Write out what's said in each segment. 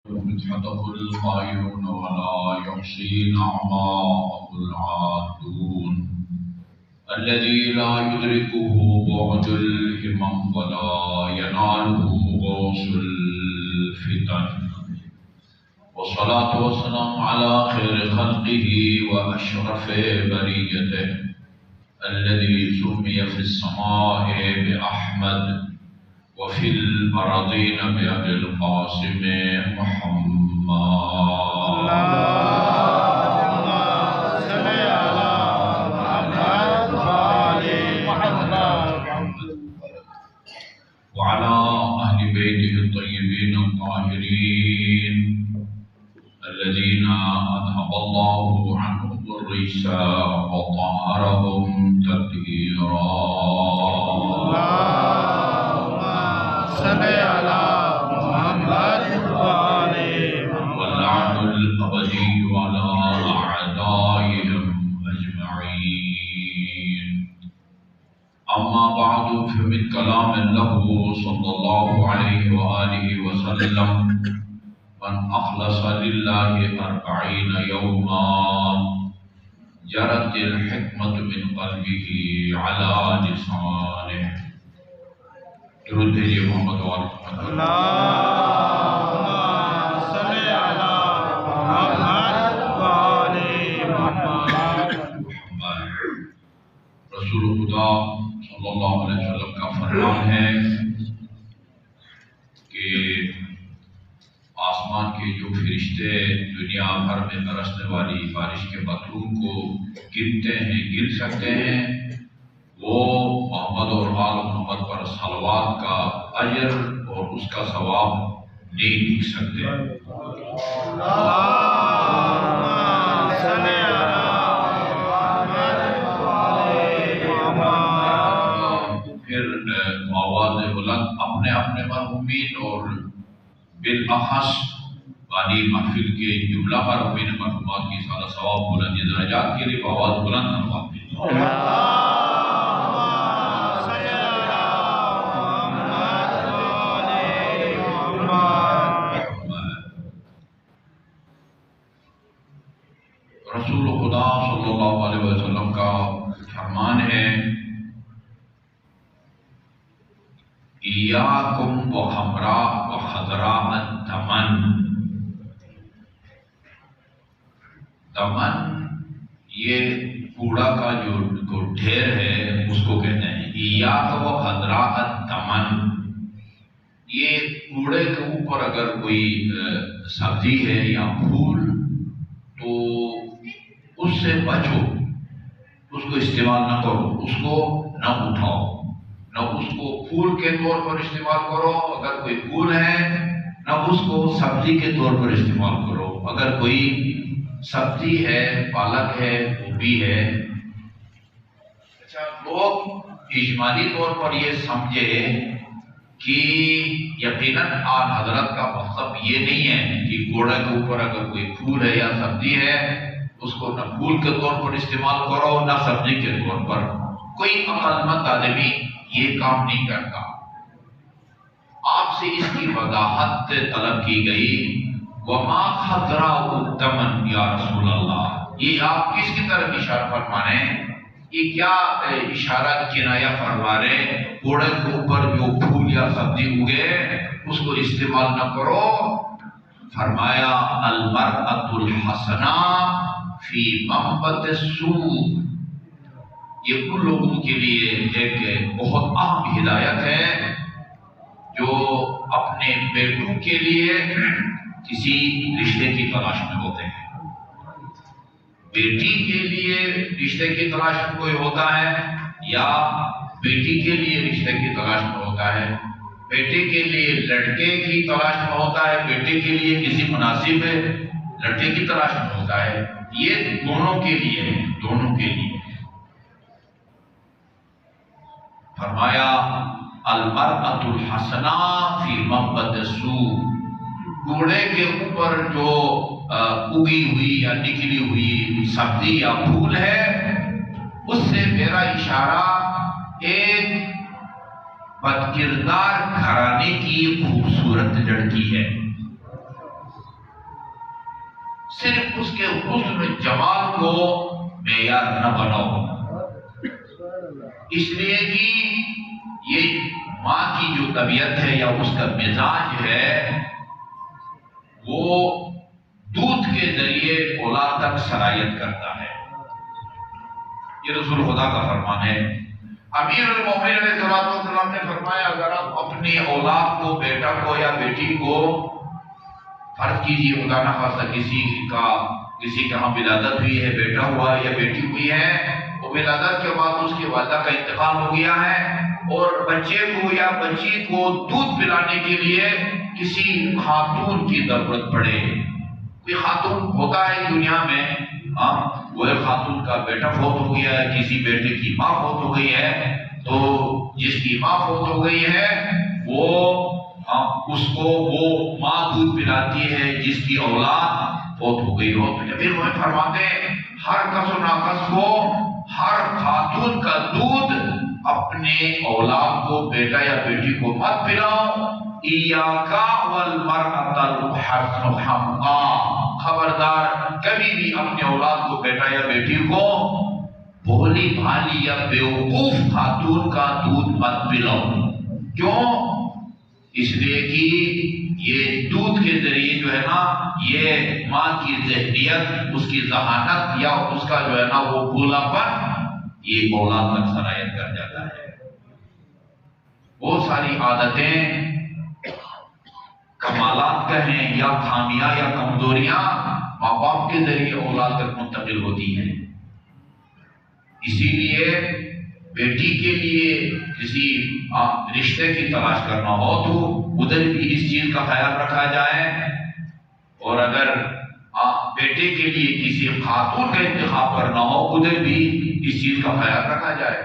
مدحته القائلون ولا يحصي نعماءه العادون الذي لا يدركه بعد الهمم ولا يناله غوص الفتن والصلاة والسلام على خير خلقه وأشرف بريته الذي سمي في السماء بأحمد وفي الأراضين بأبي القاسم محمد وعلى أهل بيته الطيبين الطاهرين الذين أذهب الله عنهم الرجس وطهرهم تطهيرا واللعن الأبدي على أعدائهم أجمعين. أما بعد فمن كلام له صلى الله عليه وآله وسلم من أخلص لله 40 يوما جرت الحكمة من قلبه على لسانه. درود بھیجئے محمد و آل محمد. اللہم صلی علی محمد و آل محمد. رسول خدا صلی اللہ علیہ وسلم کا فرمان ہے کہ آسمان کے جو فرشتے دنیا بھر میں برسنے والی بارش کے قطروں کو گنتے ہیں، گن سکتے ہیں، وہ محمد اور آل محمد پر صلوات کا اجر اور اس کا ثواب نہیں لکھ سکتے. پھر آواز بلند اپنے اپنے مرحومین اور بالاخص بانی محفل کے جملہ مرحومین مرحومات کی سارا ثواب بلند درجات کے لیے آواز بلند کرواتے ہیں. رسول خدا صلی اللہ علیہ وسلم کا فرمان ہے ایاکم و خضراء الدمن. دمن یہ کوڑا کا جو ڈھیر ہے اس کو کہتے ہیں. ایاکم و خضراء الدمن، یہ کوڑے کے اوپر اگر کوئی سبزی ہے یا پھول تو اس سے بچو، اس کو استعمال نہ کرو، اس کو نہ اٹھاؤ، نہ اس کو پھول کے طور پر استعمال کرو اگر کوئی پھول ہے، نہ اس کو سبزی کے طور پر استعمال کرو اگر کوئی سبزی ہے، پالک ہے، گوبھی ہے. اچھا، لوگ اجمالی طور پر یہ سمجھے کہ یقیناً آن حضرت کا مطلب یہ نہیں ہے کہ گھوڑے کے اوپر اگر کوئی پھول ہے یا سبزی ہے اس کو نہ پھول کے طور پر استعمال کرو نہ سبزی کے طور پر. کوئی عقل مند آدمی یہ کام نہیں کرتا. آپ سے اس کی وضاحت طلب کی گئی. وما خضراء الدمن یا رسول اللہ، یہ آپ کس کی طرف اشارہ فرما رہے ہیں؟ یہ کیا اشارہ کنایہ فرما رہے ہیں؟ گھوڑے کے اوپر جو پھول یا سبزی اگے اس کو استعمال نہ کرو. فرمایا المرأة الحسنہ فی منبت السوء. یہ ان لوگوں کے لیے ایک بہت اہم ہدایت ہے جو اپنے بیٹوں کے لیے کسی رشتے کی تلاش میں ہوتے ہیں. بیٹی کے لیے رشتے کی تلاش میں کوئی ہوتا ہے یا بیٹی کے لیے رشتے کی تلاش میں ہوتا ہے، بیٹے کے لیے لڑکے کی تلاش میں ہوتا ہے، بیٹے کے لیے کسی مناسب لڑکے کی تلاش میں ہوتا ہے. یہ دونوں کے لیے ہے، دونوں کے لیے. فرمایا المرأة الحسنہ فی منبت السوء، گھوڑے کے اوپر جو اگی ہوئی یا نکلی ہوئی سبزی یا پھول ہے اس سے میرا اشارہ ایک بد کردار گھرانے کی خوبصورت لڑکی ہے. صرف اس کے حسن جمال کو معیار نہ بناؤ، اس لیے کہ یہ ماں کی جو طبیعت ہے یا اس کا مزاج ہے وہ دودھ کے ذریعے اولاد تک سرایت کرتا ہے۔ یہ رسول خدا کا فرمان ہے۔ امیر المومنین علیہ السلام نے فرمایا اگر آپ اپنی اولاد کو، بیٹا کو یا بیٹی کو، فرض کیجیے خدا نہ خواستہ کسی کا ولادت ہوئی ہے، بیٹا ہوا یا بیٹی ہوئی ہے، وہ ولادت کے بعد اس کی والدہ کا انتقال ہو گیا ہے اور بچے کو یا بچی کو دودھ پلانے کے لیے کسی خاتون کی ضرورت پڑے۔ کوئی خاتون ہوتا ہے دنیا میں، وہ ایک خاتون کا بیٹا فوت ہو گیا ہے، کسی بیٹے کی ماں فوت ہو گئی ہے، تو جس کی ماں فوت ہو گئی ہے اس کو وہ ماں دودھ پلاتی ہے جس کی اولاد فوت ہو گئی ہو۔ تو نبی وہ فرماتے ہیں ہر کس و ناقص کو، ہر خاتون کا دودھ اپنے اولاد کو، بیٹا یا بیٹی کو مت پلاؤ۔ ایاکا والمرأۃ الحمقا، خبردار کبھی بھی اپنے اولاد کو، بیٹا یا بیٹی کو بھولی بھالی یا بیوقوف خاتون کا دودھ مت پلاؤ۔ کیوں؟ اس لیے کہ یہ دودھ کے ذریعے جو ہے نا یہ ماں کی ذہنیت، اس کی ذہانت یا اس کا جو ہے نا وہ بھولا پن یہ اولاد تک سرایت کر جاتا ہے۔ بہت ساری عادتیں، کمالات کہیں یا خامیاں یا کمزوریاں ماں باپ کے ذریعے اولاد تک منتقل ہوتی ہیں۔ اسی لیے بیٹی کے لیے کسی رشتے کی تلاش کرنا ہو تو ادھر بھی اس چیز کا خیال رکھا جائے، اور اگر بیٹے کے لیے کسی خاتون کا انتخاب کرنا ہو ادھر بھی اس چیز کا خیال رکھا جائے۔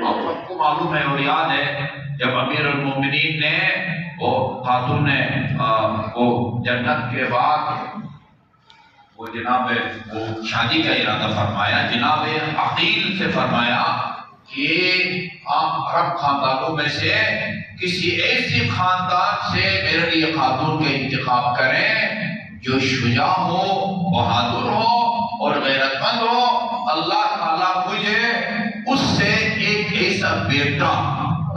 آپ سب کو معلوم ہے اور یاد ہے جب امیر المومنین نے وہ خاتون نے وہ جنت کے بعد وہ جناب وہ شادی کا ارادہ فرمایا، جناب عقیل سے فرمایا کہ آپ عرب خاندانوں میں سے کسی ایسی خاندان سے میرے لیے خاتون کا انتخاب کریں جو شجاع ہو، بہادر ہو اور غیرت مند ہو۔ اللہ تعالیٰ مجھے اس سے ایک ایسا بیٹا،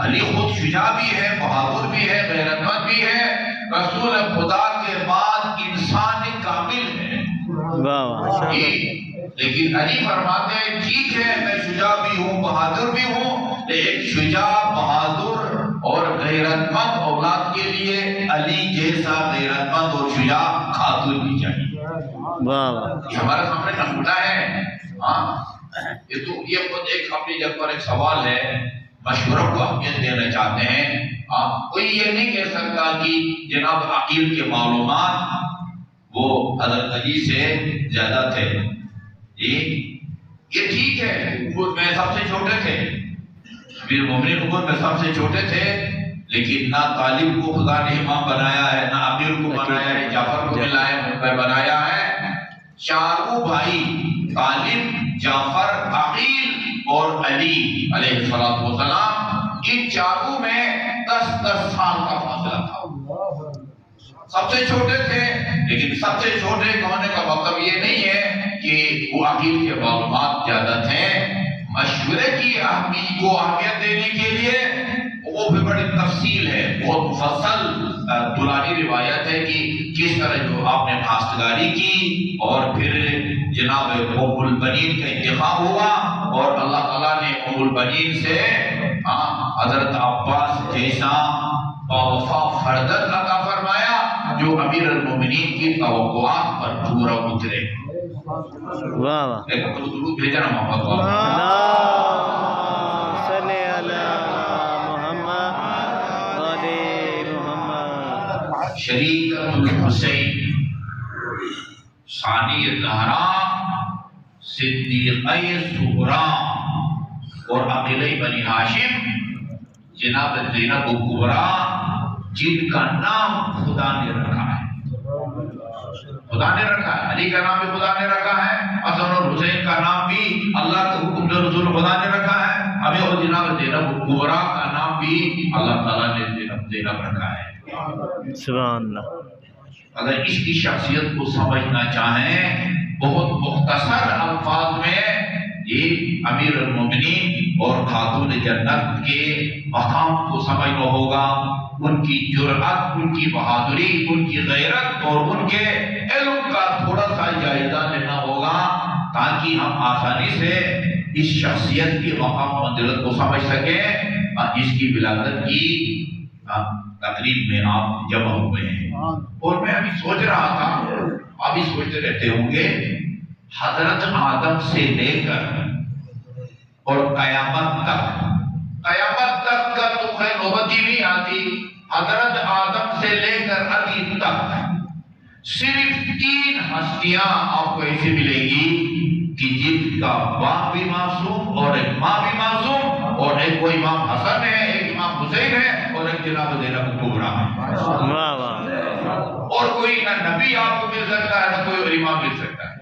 علی خود شجاع بھی ہے، بہادر بھی ہے، غیرت مند بھی ہے، رسول خدا کے بعد انسان کامل ہے، لیکن علی فرماتے ہیں ٹھیک ہے میں شجاع بھی ہوں، بہادر بھی ہوں، لیکن شجاع، بہادر اور غیرت مند اولاد کے لیے علی جیسا غیرت مند اور شجاع خاتون بھی چاہیے۔ یہ ہمارے سامنے نمونہ ہے۔ یہ تو یہ خود ایک اپنی جگہ پر ایک سوال ہے، مشورہ کو اہمیت دینا چاہتے ہیں۔ کوئی یہ نہیں کہہ سکتا کہ جناب عقیل کے معلومات وہ حضرت علی سے زیادہ تھے۔ یہ ٹھیک ہے، عمر میں سب سے چھوٹے تھے، امیر مومنین عمر میں سب سے چھوٹے تھے، لیکن نہ طالب کو خدا نے امام بنایا ہے، نہ امیر کو بنایا ہے، جعفر کو بنایا ہے۔ چاروں بھائی طالب، جعفر، عقیل اور علی علیہ السلام، ان چاروں میں 10 سال کا فاصلہ تھا۔ سب سے چھوٹے تھے، لیکن سب سے چھوٹے ہونے کا مطلب یہ نہیں ہے کہ وہ عقیل کے معلومات زیادہ تھے۔ مشورے کی اہمیت کو اہمیت دینے کے لیے وہ بھی بڑی تفصیل ہے، بہت مفصل طولانی روایت ہے کہ کس طرح جو آپ نے کاشتکاری کی اور پھر جناب ام البنین کا انتخاب ہوا، اور اللہ تعالیٰ نے ام البنین سے حضرت عباس جیسا باوفا فرزند عطا فرمایا جو امیر المومنین کی توقعات پر پورا اترے۔ ایک درود بھیجا نا محمد شریعت الحسین ثانی زہرا صدیقہ صغرا اور عقیلہ بنی ہاشم جناب زینب کبریٰ، جن کا نام خدا نے رکھا ہے، خدا نے رکھا ہے، علی کا نام بھی خدا نے رکھا ہے، حسن اور حسین کا نام بھی اللہ کے حکم سے رسول خدا نے رکھا ہے، ابھی اور جناب زینب کبریٰ کا نام بھی اللہ تعالیٰ نے زینب رکھا ہے۔ سبحان اللہ۔ اگر اس کی شخصیت کو سمجھنا چاہیں بہت مختصر الفاظ میں یہ امیر المومنین اور خاتون جنت کے مقام کو سمجھنا ہوگا، ان کی جرأت، ان کی بہادری، ان کی غیرت اور ان کے علم کا تھوڑا سا جائزہ لینا ہوگا تاکہ ہم آسانی سے اس شخصیت کی مقام منزلت کو سمجھ سکیں۔ اس کی ولادت کی تقریب میں آپ جمع ہوئے ہیں، اور میں ابھی سوچ رہا تھا، ابھی سوچتے رہتے ہوں گے، حضرت آدم سے لے کر اور قیامت تک کا تو خیر نوبت ہی نہیں آتی، حضرت آدم سے لے کر ابھی تک صرف 3 ہستیاں آپ کو ایسی ملے گی کہ جن کا باپ بھی معصوم اور ایک ماں بھی معصوم، اور ایک وہ امام حسن ہے، ایک امام حسین ہے، اور ایک جناب زینب کبریٰ ہے۔ اور کوئی نہ نبی آپ کو مل سکتا ہے، نہ کوئی اور امام مل سکتا ہے۔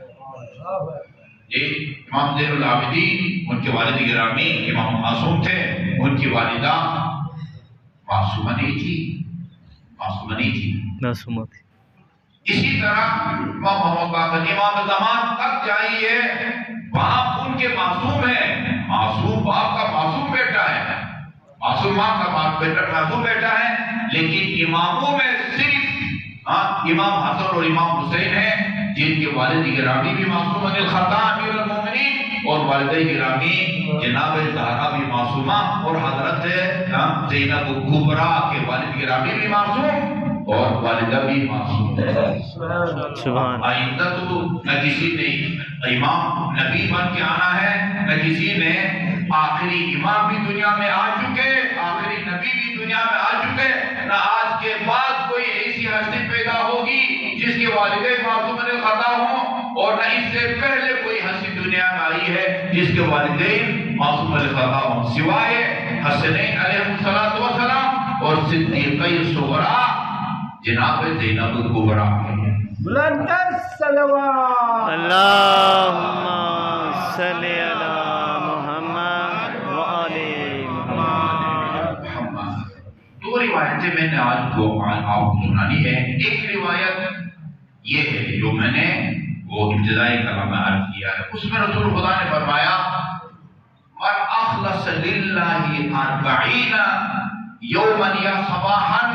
یہ امام زین العابدین، ان کے والد گرامی امام معصوم تھے، ان کی والدہ معصومہ نہیں تھی۔ اسی طرح امام محمد باقر امام زمان تک جائیے، باپ ان کے معصوم ہیں، معصوم باپ کا معصوم بیٹا ہے، معصوم ماں کا معصوم بیٹا ہے، لیکن اماموں میں صرف امام حسن اور امام حسین ہیں جن کے والد گرامی بھی معصوم الخطا امیر المومنین، اور والدہ گرامی جناب زہرا بھی معصومہ، اور حضرت زینب کبریٰ کے والد گرامی بھی معصوم اور والدہ بھی معصوم ہے۔ آئندہ تو نہ کسی نے امام نبی بن کے آنا ہے، نہ کسی نے آخری امام بھی دنیا میں آ چکے، آخری نبی بھی دنیا میں آ چکے، نہ آج کے بعد کوئی ایسی ہستی پیدا ہوگی جس کے والدین معصوم الخطا ہوں، اور نہ اس سے پہلے کوئی ہستی دنیا میں آئی ہے جس کے والدین معصوم الخطا ہوں، سوائے حسنین علیہ السلام اور صدیقہ صغریٰ جناب زینب کبریٰ کے۔ بلندر صلوات اللہم صلی علی محمد وآل محمد۔ 2 روایتیں میں نے آج کو آپ کو سنانی ہے۔ ایک روایت یہ ہے جو میں نے وہ ابتدائی کلام میں عرض کیا ہے، اس میں رسول خدا نے فرمایا من اخلص للہ 40 یوما یا صباحا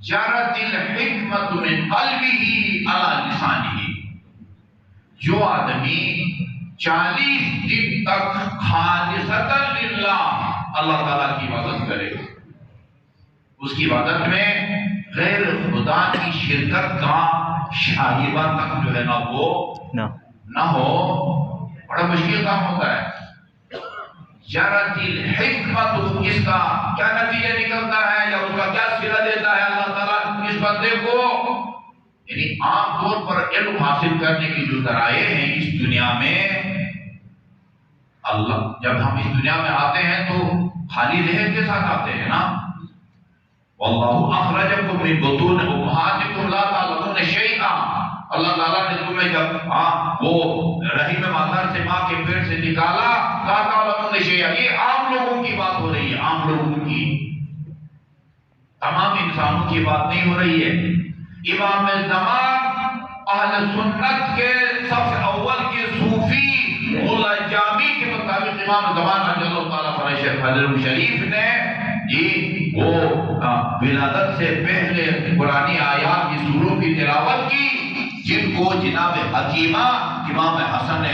جرت الحکمت من قلبہ علی لسانہ، جو آدمی 40 دن تک خالصتا للہ اللہ تعالیٰ کی عبادت کرے، اس کی عبادت میں غیر خدا کی شرکت کا شائبہ تک جو ہے نا وہ نہ ہو، بڑا مشکل کام ہوتا ہے۔ جرت الحکمت، اس کا کیا نتیجہ نکلتا ہے یا اس کا کیا صلہ دیتا ہے اللہ تعالیٰ اس بندے کو؟ یعنی عام طور پر علم حاصل کرنے کی جو ذرائع ہیں اس دنیا میں، اللہ جب ہم اس دنیا میں آتے ہیں تو خالی ذہن کے ساتھ آتے ہیں نا، واللہ اخرجکم من بطون امہاتکم لا تعلمون شیئا، اللہ تعالیٰ نے تمہیں جب وہ رحم مادر سے ماں کے پیٹ سے نکالا، لا تعلمون شیئا، یہ عام لوگوں کی بات ہو رہی ہے، عام لوگوں کی، تمام انسانوں کی بات نہیں ہو رہی ہے۔ امام زمان اہل سنت کے سب سے اول کے صوفی مولا جامی کے مطابق امام زمان رضی اللہ تعالیٰ فضل شریف نے وہ ولادت سے پہلے قرآنی آیات کی سوروں کی تلاوت کی، جن کو جناب حکیمہ امام حسن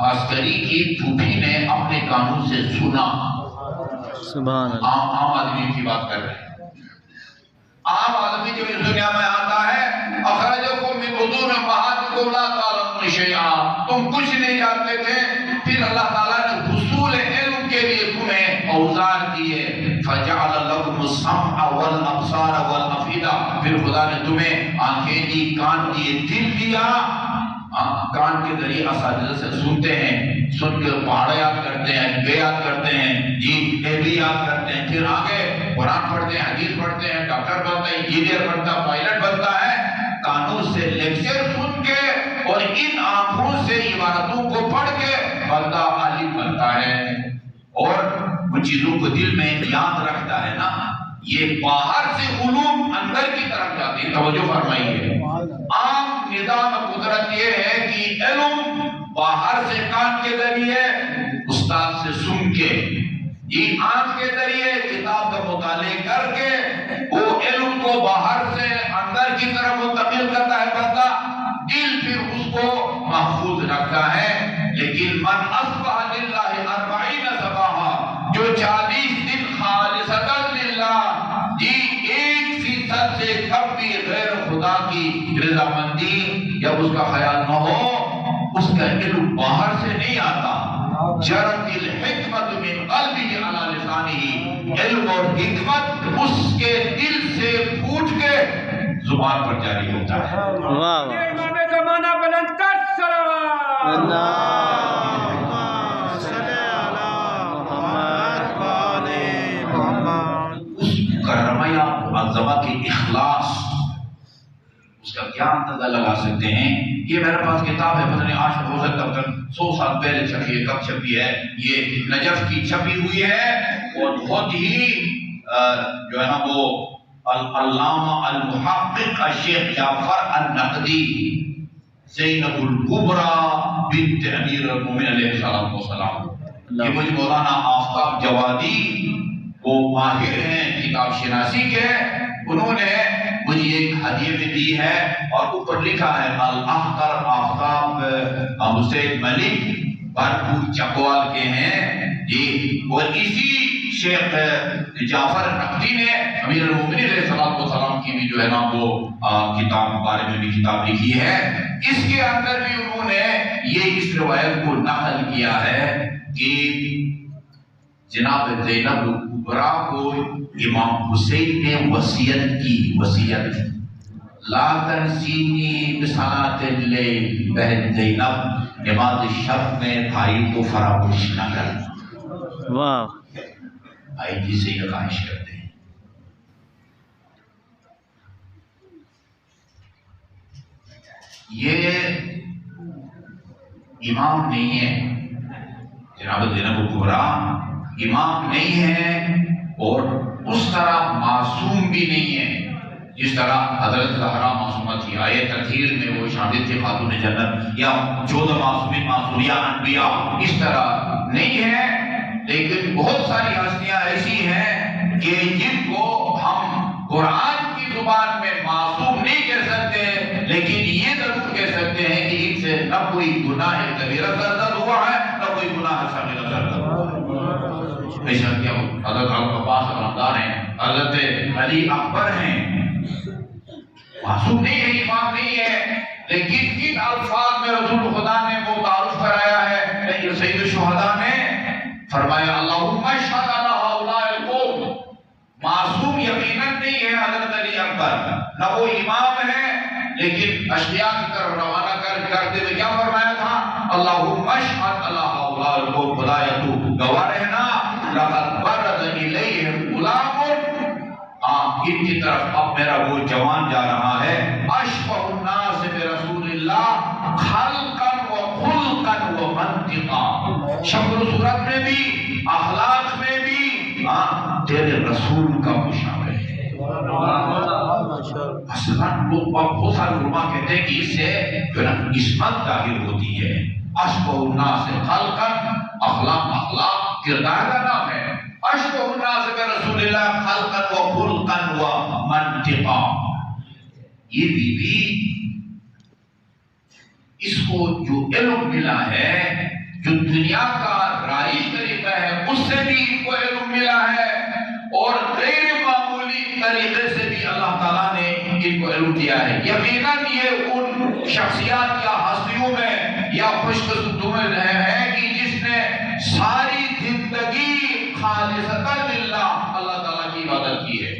عسکری کی پھوپھی نے اپنے کانوں سے سنا۔ سبحان اللہ، عام آدمی کی بات کر رہے ہیں، عام آدمی جو اس دنیا میں آتا ہے، اخرجکم من بطون امہاتکم لا تعلمون شیئا، تم کچھ نہیں جانتے تھے، پھر اللہ تعالیٰ نے حصول علم کے لیے تمہیں اوزار دیے، فجعل لکم السمع والابصار والافئدہ، پھر خدا نے تمہیں آنکھیں دی، کان دیے، دل دیا، کان کے ذریعے اساتذہ سے سنتے ہیں، سن کے پہاڑ یاد کرتے ہیں، یاد کرتے ہیں، بھی یاد کرتے ہیں، پھر آگے قرآن پڑھتے ہیں، حدیث پڑھتے ہیں، ڈاکٹر بنتا ہے، انجینئر بنتا ہے، پائلٹ بنتا ہے، کانوں سے لیکچر سن کے اور ان آنکھوں سے عبارتوں کو پڑھ کے بندہ عالم بنتا ہے، اور ان چیزوں کو دل میں یاد رکھتا ہے نا، یہ باہر سے علوم اندر کی طرف جاتے ہیں. توجہ فرمائیے. عام نظام قدرت یہ ہے کہ علم باہر سے کان کے ذریعے استاد سے سن کے یہ آنکھ کے ذریعے کتاب کا مطالعہ کر کے وہ علم کو باہر سے اندر کی طرف منتقل کرتا ہے بندہ. دل پھر اس کو محفوظ رکھتا ہے. لیکن من اصبح للہ 40 صباحا, جو 40 دن خالصتاً للہ جی 1% سے کم بھی غیر خدا کی رضامندی جب اس کا خیال نہ ہو, اس کا علم باہر سے نہیں آتا. جرت الحکمت من قلبہ علی لسانہ, علم اور حکمت اس کے دل سے پھوٹ کے زبان پر جاری ہوتا ہے. واہ واہ. امام زمانہ بلند کر صلوات. اللہم صلی علی محمد و آل محمد. اس کرمیا معظمہ کی اخلاص, اس کا کیا اندازہ لگا سکتے ہیں. یہ میرے پاس کتاب ہے, پتہ نہیں آج ہو سکتا ہے 100 سال پہلے چھپی ہے. کب چھپی ہے؟ یہ نجف کی چھپی ہوئی ہے اور بہت ہی جو ہے نا وہ علامہ المحقق الشیخ جعفر النقدی زینب الکبریٰ بنت امیر المومنین علیہ السلام, یہ مجھے مولانا آفتاب جوادی وہ ماہر ہیں کتاب شناسی کے, انہوں نے مجھے ایک ہدیہ میں دی ہے اور اوپر لکھا ہے الاختر آفتاب حسین ملک بھرپور چکوال کے ہیں جی. اور اسی شیخ جعفر نقدی نے امیر المومنین علیہ السلام کی بھی جو ہے نا وہ کتاب بارے میں بھی کتاب لکھی ہے. اس کے اندر بھی انہوں نے یہ اس روایت کو نقل کیا ہے کہ جناب زینب کبریٰ کو امام حسین نے وصیت کی, وصیت لا تنسینی بصلاۃ اللیل, بہن زینب نماز شب میں بھائی کو فراموش نہ کرنا. واہ. بھائی جی سے یہ خواہش کرتے ہیں. یہ امام نہیں ہے جناب زینب کبریٰ, امام نہیں ہے اور اس طرح معصوم بھی نہیں ہے جس طرح حضرت زہرا معصومہ تھی. آیت تطہیر میں وہ شامل تھے خاتون جنت, یا 14 معصومین معصومیہ انبیاء, اس طرح نہیں ہے. لیکن بہت ساری ہستیاں ایسی ہیں کہ جن کو ہم قرآن کی زبان میں معصوم نہیں کہہ سکتے, لیکن یہ ضرور کہہ سکتے ہیں کہ ان سے نہ کوئی گناہ کبیرہ سرزد ہوا ہے نہ کوئی گناہ صغیرہ سرزد ہوا ہے. بے شک کیا حضرت عباس رمضان ہیں, حضرت علی اکبر ہیں, معصوم نہیں ہے, امام نہیں ہے. لیکن کن الفاظ میں رسول خدا نے وہ تعارف کرایا ہے, سید الشہداء نے فرمایا اللہم اشہد علی ہؤلاء القوم. معصوم یقیناً نہیں ہے حضرت علی اکبر, نہ وہ امام ہے, لیکن اشیاء کی طرف روانہ کرتے ہوئے کیا فرمایا تھا, اللہم اشہد علی ہؤلاء القوم, خدایا تو گواہ رہنا, لقد برز الیہم غلام, ان کی طرف اب میرا وہ جوان جا رہا ہے, اشبہ الناس برسول اللہ خلقا و خلقا و منطقا, شکل و صورت میں بھی اخلاق میں بھی تیرے رسول کا مشابہ ہے. اصلاً بہت سارے علماء کہتے ہیں کہ اس سے جو ہے نا عصمت ظاہر ہوتی ہے. اشبہ الناس خلقا, اخلاق کردار کا نام ہے. اشبہ الناس برسول اللہ خلقا و خلقا و منطقا. یہ بی اس کو جو علم ملا ہے, جو دنیا کا رائج طریقہ ہے, اس سے بھی ان کو علم ملا ہے, اور غیر معمولی طریقے سے بھی اللہ تعالیٰ نے ان کو علم دیا ہے. یقیناً یہ ان شخصیات یا ہستیوں میں یا خوش قسمتوں میں ہے کہ جس نے ساری زندگی خالصتاً للہ اللہ تعالیٰ کی عبادت کی ہے.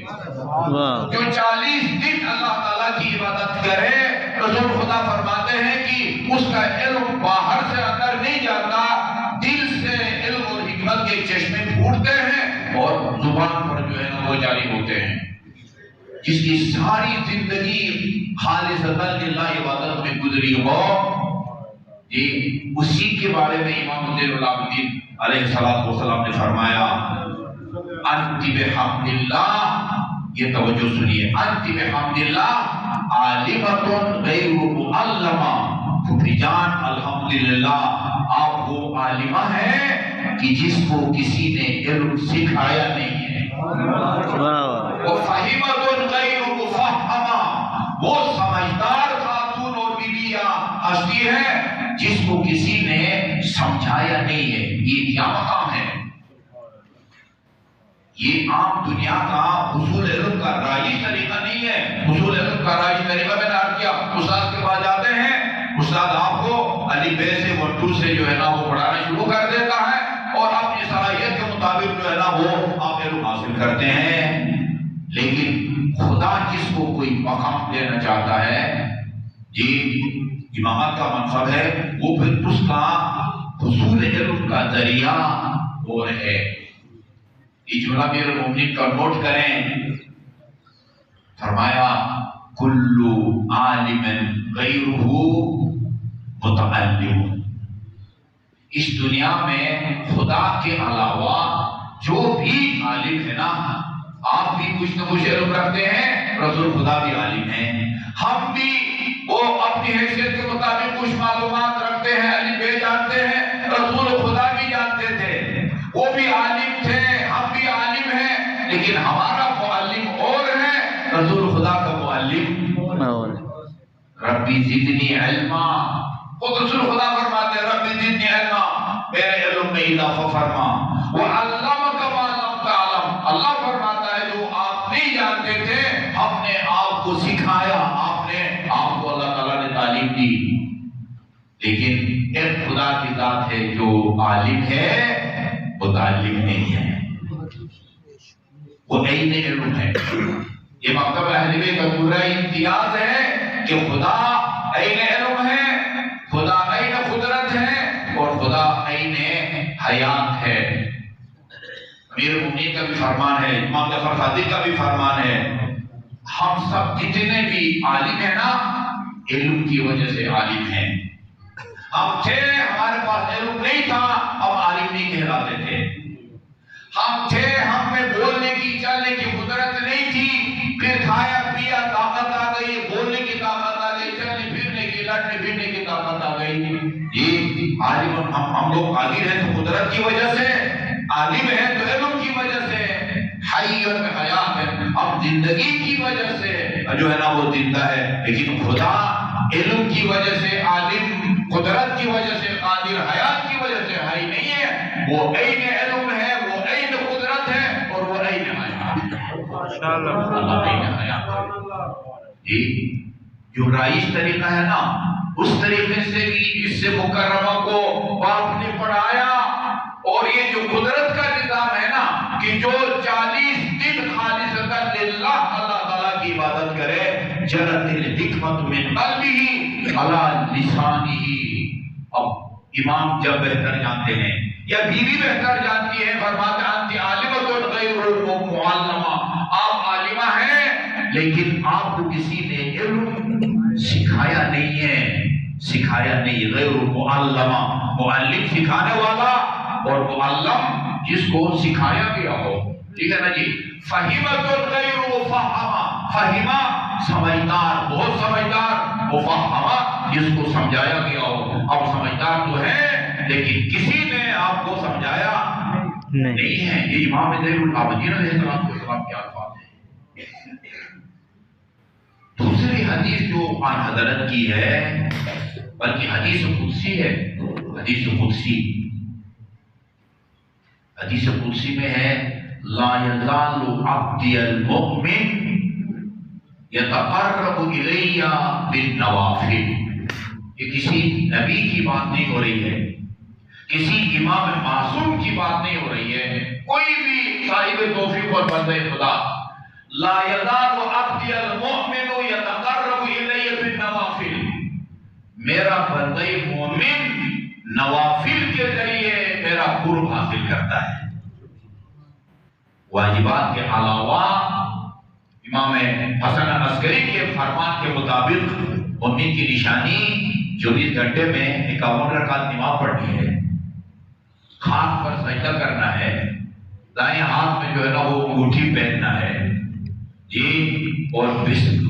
جو 40 دن اللہ تعالیٰ کی عبادت کرے, رسول خدا فرماتے ہیں کہ اس کا علم باہر سے اندر نہیں جاتا, دل سے علم اور حکمت کے چشمے پھوٹتے ہیں اور زبان پر جو ہے نا وہ جاری ہوتے ہیں. جس کی ساری زندگی خالصتاً للہ عبادت میں گزری ہو, اسی کے بارے میں امام زین العابدین علیہ السلام نے فرمایا انت بحمد اللہ، یہ توجہ سنیے، انت بحمد اللہ عالمۃ غیر معلمہ، پھوپھی جان الحمدللہ آپ وہ عالمہ ہیں کہ جس کو کسی نے علم سکھایا نہیں ہے، وہ فہیمۃ غیر مفہمہ، وہ سمجھدار خاتون اور بیویاں ہستی ہے جس کو کسی نے سمجھایا نہیں ہے۔ یہ کیا مقام ہے؟ یہ عام دنیا کا حصول علم کا رائج طریقہ نہیں ہے۔ حصول علم کا رائج طریقہ میں نے عرض کیا، استاد کے پاس جاتے ہیں، استاد آپ کو علی بے سے ورٹو سے جو ہے نا وہ پڑھانا شروع کر دیتا ہے اور اپنی صلاحیت کے مطابق جو ہے نا وہ آپ علم حاصل کرتے ہیں، لیکن خدا جس کو کوئی مقام دینا چاہتا ہے، جی امامت کا منصب ہے، وہ پھر اس کا حصول علم کا ذریعہ وہ ہے۔ یہ جملہ امیر المومنین کا نوٹ کریں، فرمایا کلو عالم غیرہ متعلم، اس دنیا میں خدا کے علاوہ جو بھی عالم ہے نا، آپ بھی کچھ نہ کچھ علم رکھتے ہیں، رسول خدا بھی عالم ہیں، ہم بھی وہ اپنی حیثیت کے مطابق کچھ معلومات رکھتے ہیں، علی بے جانتے ہیں، رسول خدا بھی جانتے تھے، وہ بھی عالم تھے، ہم بھی عالم ہیں، لیکن ہمارا معلم اور ہے، رسول خدا کا معلم اور ربی زدنی علما، وہ رسول خدا فرماتے ہیں ربی زدنی علما، میرے علم میں اضافہ فرما، وعلمک ما لم تعلم، اللہ فرماتا ہے جو آپ نہیں جانتے تھے ہم نے آپ کو سکھایا، آپ کو اللہ تعالیٰ نے تعلیم دی۔ لیکن ایک خدا کی ذات ہے جو عالم ہے، متعلم نہیں ہے، وہ عین علم ہے۔ یہ مکتب اہل بیت کا پورا امتیاز ہے کہ خدا عین علم ہے، خدا عین قدرت ہے اور خدا عین حیات ہے۔ امیر المومنین کا بھی فرمان ہے، امام جعفر صادق کا بھی فرمان ہے، ہم سب جتنے بھی عالم ہیں نا علم کی وجہ سے عالم ہیں، ہم تھے ہمارے پاس علم نہیں تھا ہم عالم نہیں کہلاتے تھے، ہم تھے ہم میں بولنے کی چلنے کی قدرت نہیں تھی، پھر کھایا پیا طاقت آ گئی، بولنے کی طاقت آ گئی، چلنے پھرنے کی لڑنے پھرنے کی طاقت آ گئی۔ یہ عالم ہم لوگ عالم ہیں تو قدرت کی وجہ سے، عالم ہیں تو علم کی وجہ سے، حی اور حیات ہے اب زندگی کی وجہ سے جو ہے نا وہ زندہ ہے، لیکن خدا علم کی وجہ سے عالم، قدرت کی وجہ سے قادر، حیات کی وجہ سے حی نہیں ہے، وہ عین علم ہے، وہ عین قدرت ہے اور وہ عین حیات ہے، اللہ عین حیات ہے۔ جو رائج طریقہ ہے نا اس طریقے سے بھی اس سے مکرمہ کو باپ نے پڑھایا، اور یہ جو قدرت کا نظام ہے نا کہ جو 40 دن خالصتاً للہ اللہ تعالیٰ کی عبادت کرے، جرت الحکمت من قلبہ علی لسانہ۔ اب امام جب بہتر جانتے ہیں یا بیوی بہتر جانتی ہے، فرماتے ہیں انت عالمۃ غیر معلمہ، آپ عالمہ ہیں لیکن آپ کو کسی نے علم سکھایا نہیں ہے، سکھایا نہیں، غیر معلمہ، معلم سکھانے والا اور معلم جس کو سکھایا گیا ہو، ٹھیک ہے نا جی۔ فہیمۃ غیر مفہمہ، فہیمہ سمجھدار، بہت سمجھدار، مفہمہ جس کو سمجھایا گیا ہو، اب سمجھدار تو ہے لیکن کسی نے آپ کو سمجھایا نہیں ہے۔ یہ امام زین العابدین علیہ السلام کے الفاظ ہیں۔ دوسری حدیث جو عن حضرت کی ہے بلکہ حدیث قدسی ہے، حدیث قدسی، حدیث قدسی میں ہے لا یزال عبدی المؤمن یتقرب الی بالنوافل۔ یہ کسی نبی کی بات نہیں ہو رہی ہے، کسی امام معصوم کی بات نہیں ہو رہی ہے، کوئی بھی صاحب توفیق اور بندہ خدا، لا یزال عبدی المؤمن یتقرب الی بالنوافل، میرا بندہ مومن نوافل کے ذریعے میرا قرب حاصل کرتا ہے۔ واجبات کے علاوہ امام حسن عسکری کے فرمان کے مطابق مومن کی نشانی 24 گھنٹے میں 51 رکعت نماز پڑھنی ہے، خاک پر سجدہ کرنا ہے، دائیں ہاتھ میں جو ہے نا وہ انگوٹھی پہننا ہے جی، اور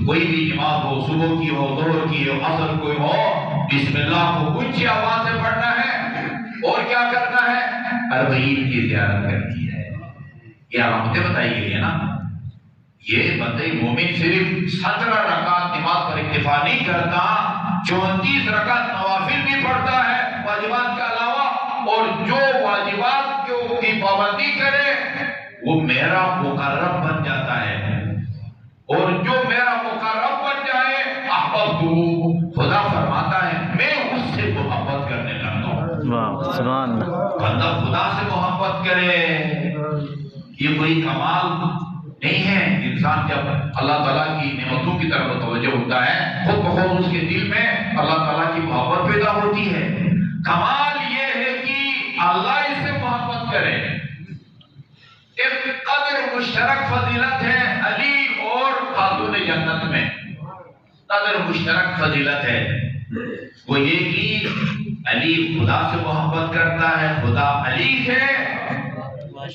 کوئی بھی نماز ہو، صبح کی ہو، ظہر کی ہو، عصر کوئی ہو، بسم اللہ کو اونچی آواز سے پڑھنا ہے، اور کیا کرنا ہے؟ 40 کی زیارت کرنی ہے۔ یہ علامتیں بتائی گئی ہے نا۔ یہ بندے مومن صرف 17 رکعت نماز پر اکتفا نہیں کرتا، 34 رکعت نوافل بھی پڑھتا ہے واجبات کے علاوہ، اور جو واجبات کی پابندی کرے وہ میرا مقرب بن جاتا ہے، اور جو میرا مقرب بن جائے احببتہ، خدا فرماتا ہے میں اس سے محبت کرنے لگتا ہوں۔ سبحان اللہ۔ بندہ خدا سے محبت کرے، یہ کوئی کمال نہیں ہے۔ انسان جب اللہ تعالیٰ کی نعمتوں کی طرف متوجہ ہوتا ہے، خود بخود اس کے دل میں اللہ تعالیٰ کی محبت پیدا ہوتی ہے۔ کمال یہ ہے کہ اللہ اس سے محبت کرے۔ ایک قدر مشترک فضیلت ہے علی اور خاتون جنت میں، قدر مشترک فضیلت ہے، وہ یہ کہ علی خدا سے محبت کرتا ہے، خدا علی سے،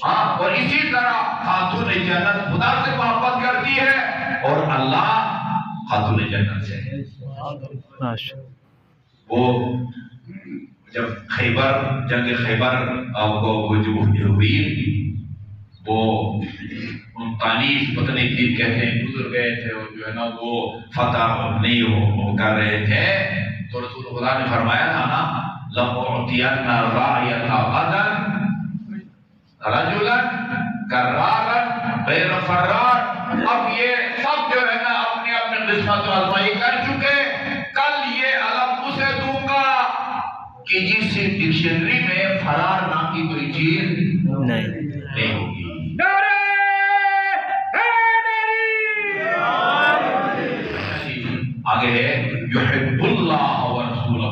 اور اسی طرح خاتون جنت خدا سے محبت کرتی ہے، اور اللہ خاتون جنت سے۔ وہ جب خیبر، جنگ خیبر کو جو ہوئی، وہ 39 پتہ نہیں دن کہتے ہیں گزر گئے تھے، اور جو ہے نا وہ فتح نہیں وہ کر رہے تھے، تو رسول خدا نے فرمایا تھا نا لَأُعْطِيَنَّ الرَّاعِيَةَ غَدًا رَجُلًا كَرَّارًا غَيْرَ فَرَّارٍ۔ اب یہ سب جو ہے نا اپنی اپنی قسمت و آزمائی کر چکے، کل یہ علم اسے دوں گا کہ جس ڈکشنری میں فرار نام کی کوئی چیز نہیں ہوگی۔ آگے ہے یحب اللہ و رسولہ،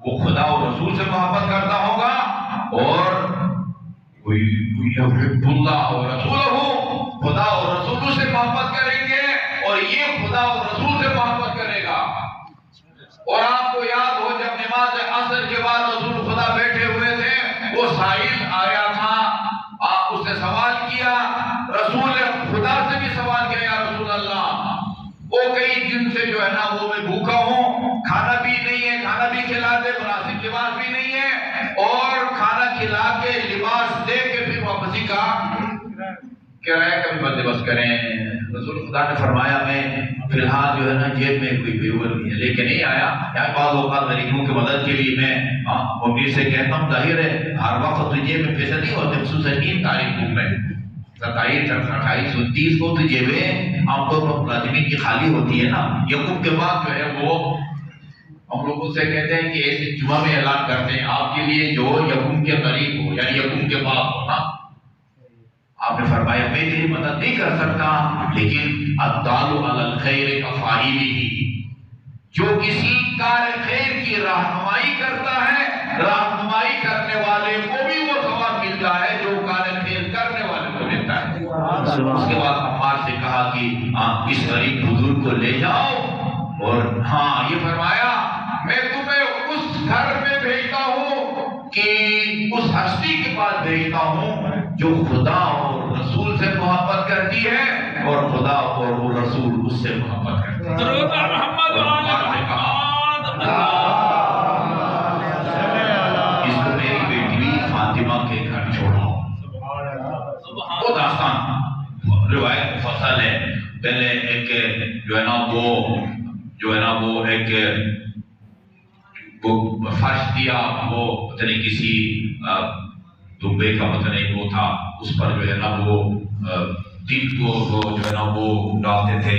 وہ خدا و رسول سے محبت کرتا ہوگا، اور یحب اللہ و رسولہ، خدا و رسول سے محبت کریں گے، اور یہ خدا و رسول سے محبت کرے گا۔ اور آپ کو یاد ہو جب نماز عصر کے بعد رسول خدا بیٹھے ہوئے تھے، وہ سائل آیا تھا، آپ اس سے سوال کیا، رسول خدا سے بھی سوال کیا، یا رسول اللہ وہ کئی دن سے جو ہے نا وہ میں بھوکا ہوں، کھانا بھی نہیں ہے، کھانا بھی کھلا دے، مناسب لباس بھی نہیں ہے، اور کھانا کھلا کے لباس دے کے پھر واپسی کا کہہ رہا ہے کبھی بندوبست کریں۔ رسول خدا نے فرمایا میں فی الحال جو ہے نا جیب میں کوئی بیور نہیں ہے، لے کے نہیں آیا، یا بعض اوقات غریبوں کی مدد کے لیے میں مبیر سے کہتا ہوں، ظاہر ہے ہر وقت تو جیب میں پیسے نہیں ہوتے، خصوصاً 3 تاریخ میں 27، 28، 29 کو تو جیبیں عام طور پر ملازمین کی خالی ہوتی ہے نا۔ یکم کے بعد جو ہے وہ ہم لوگوں سے کہتے ہیں کہ ایسے جمعہ میں اعلان کرتے ہیں آپ کے لیے جو یکم کے قریب ہو، یعنی یکم کے بعد ہو نا۔ آپ نے فرمایا میں تیری مدد نہیں کر سکتا، لیکن الدال علی الخیر کفاعلہ، جو کسی کار خیر کی رہنمائی کرتا ہے، رہنمائی کرنے والے کو بھی وہ ثواب ملتا ہے جو کار خیر کرنے والے کو ملتا ہے۔ اس کے بعد عمار سے کہا کہ اس غریب بزرگ کو لے جاؤ، اور ہاں یہ فرمایا میں تمہیں اس گھر میں بھیجتا ہوں کہ اس ہستی کے پاس بھیجتا ہوں جو خدا اور رسول سے محبت کرتی ہے، اور خدا اور وہ رسول اس سے محبت کرتے ہیں۔ درود محمد و آل محمد۔ اس کو میری بیٹی فاطمہ کے گھر چھوڑا، وہ داستان روایت مفصل ہے۔ پہلے ایک جو ہے نا وہ ایک وہ فرش دیا، وہ پتہ نہیں کسی دبے کا پتہ نہیں وہ تھا، اس پر جو ہے نا وہ دن کو وہ جو ہے نا وہ ڈالتے تھے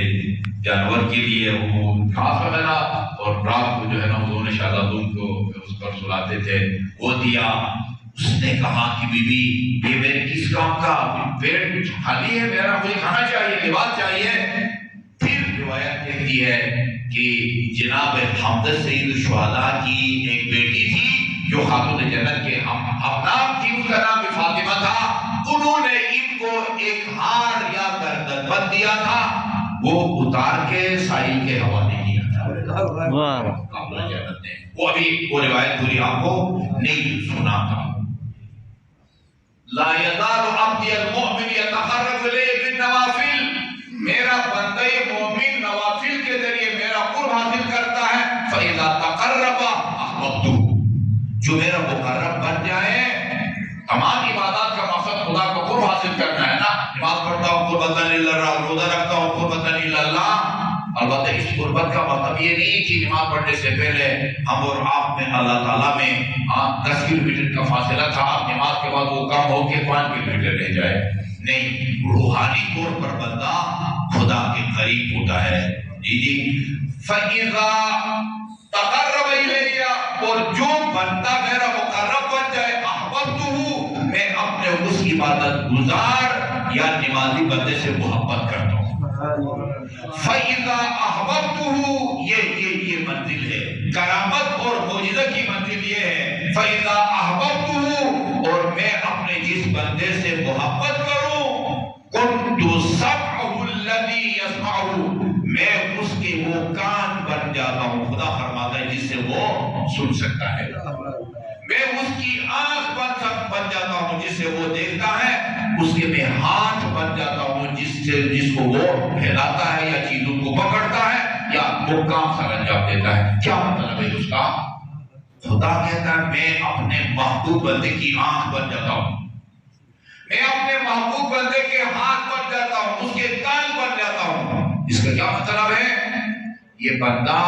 جانور کے لیے وہ گھاس وغیرہ، اور رات کو جو ہے نا انہوں نے شہزادوں کو اس پر سلاتے تھے، وہ دیا۔ اس نے کہا کہ بی بی یہ میرے کس کام کا، پیٹ خالی ہے میرا، مجھے کھانا چاہیے، لباس چاہیے۔ پھر روایت کہتی ہے کہ جناب حمد سید الشہداء کی ایک بیٹی تھی جو خاتون جنت کے ہم نام تھی، اس کا نام بھی فاطمہ تھا، انہوں نے ان کو ایک ہار یا گردن بند دیا تھا، وہ اتار کے ساحل کے حوالے کیا تھا۔ خاتون جنت نے وہ ابھی وہ روایت پوری آپ کو نہیں سنا تھا۔ لا یزال عبدی المؤمن یتقرب الیہ بالنوافل، میرا بندہ مومن نوافل کے ذریعے میرا قرب حاصل کرتا ہے. فَإِذَا تَقَرَّبَ أَحْبَبْتُهُ، جو میرا مقرب بن جائے. تمام عبادات کا مقصد خدا کا قرب حاصل کرنا ہے نا. نماز پڑھتا ہوں قربتاً للہ، روزہ رکھتا ہوں قربتاً للہ. البتہ اس قربت کا مطلب یہ نہیں کہ نماز پڑھنے سے پہلے ہم اور آپ میں اللہ تعالیٰ میں 10 کلومیٹر کا فاصلہ تھا، اب نماز کے بعد وہ کم ہو کے 5 کلومیٹر رہ جائے. نہیں، روحانی طور پر بندہ خدا کے قریب ہوتا ہے. جی فَإِذَا تَقَرَّبَ إِلَيَّ، اور جو بندہ میرا مقرب بن جائے، احببتہ، میں اپنے اس عبادت گزار یا نمازی بندے سے محبت کرتا ہوں. فَإِذَا أَحْبَبْتُهُ، یہ منزل ہے. کرامت اور معجزہ کی منزل یہ ہے. فَإِذَا أَحْبَبْتُهُ، اور میں اپنے جس بندے سے محبت کروں، كُنْتُ سَمْعَهُ الَّذِي يَسْمَعُهُ، میں اس کے وہ کان بن جاتا ہوں. خدا فرماتا ہے جس سے وہ سن سکتا ہے. میں اس کی آنکھ بن جاتا ہوں جس سے وہ دیکھتا ہے. اس کے میں ہاتھ بن جاتا ہوں جس کو وہ پھیلاتا ہے یا چیزوں کو پکڑتا ہے یا وہ کام سر انجام دیتا ہے. کیا مطلب ہے اس کا؟ خدا کہتا ہے میں اپنے محبوب بندے کی آنکھ بن جاتا ہوں، میں اپنے محبوب بندے کے ہاتھ بن جاتا ہوں، اس کے کان بن جاتا ہوں. اس کا کیا مطلب ہے؟ یہ بندہ